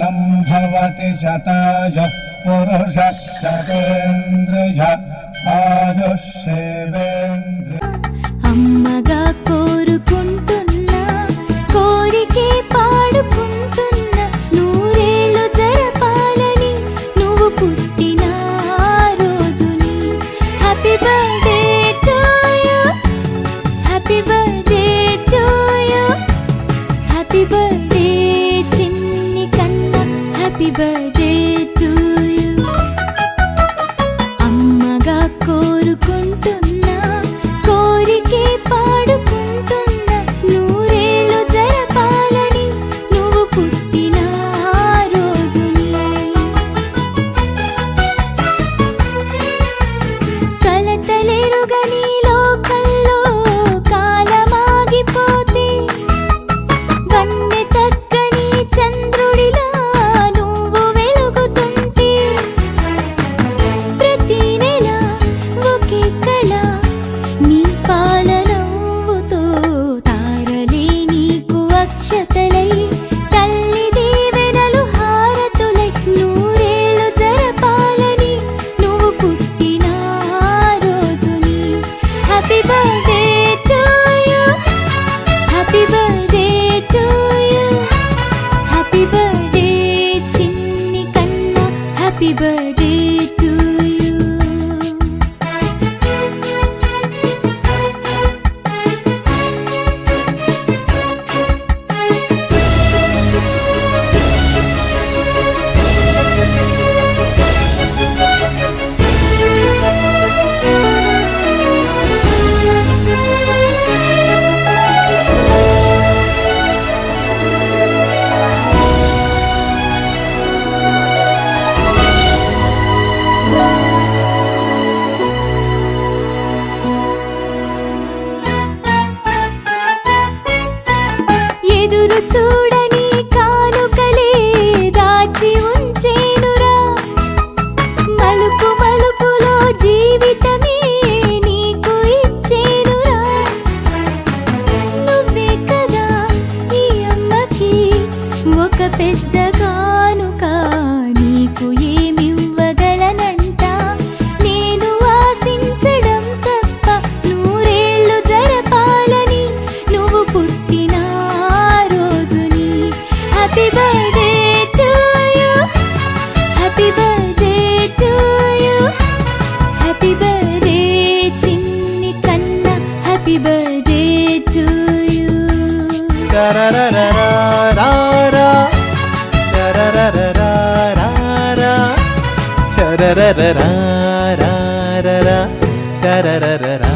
भवति शताय पुरुषः शतेन्द्रिय आयुष्येवेन्द्रिय అమ్మగా కోరుకుంటున్నా కోరికే పాడుకుంటున్నా నూరేళ్ళు జరపాలని నువ్వు పుట్టిన రోజుని happy birthday to you happy birthday to you happy birthday చిన్ని కన్నా హ్యాపీ బర్త్డే టు యు అమ్మగా కోరుకుంటున్నా కోరికే పాడుకుంటున్నా నూరేళ్ళు జరపాలని నువ్వు పుట్టిన రోజుని కలతలెరుగని లోకంలో కాలమాగిపోతే వన్నె తగ్గని చంద్రుడిలా నువ్వు వెలుగుతుంటే ప్రతి నెల ఒకే కళ నీ పాలనవ్వుతో తారలే నీకు అక్షతలై తల్లి దీవెనలు హారతులై నూరేళ్ళు జరపాలని నువ్వు పుట్టిన రోజుని happy birthday to you happy birthday to you happy birthday చిన్ని కన్నా హ్యాపీ బర్త్డే టు యు ఎదురు చూడని కానుకలే దాచి ఉంచేనురా మలుపు మలుపులో జీవితమే నీకు ఇచ్చేనురా నువ్వే కదా ఈ అమ్మకి ఒక పెద్ద కానుక నీకు ఏమివ్వగలనంట నేను ఆశించడం తప్ప నూరేళ్ళు జరపాలని నువ్వు పుట్టిన రోజుని happy birthday to you happy birthday to you happy birthday చిన్ని కన్నా happy birthday to you tararararara tararararara tararararara tararararara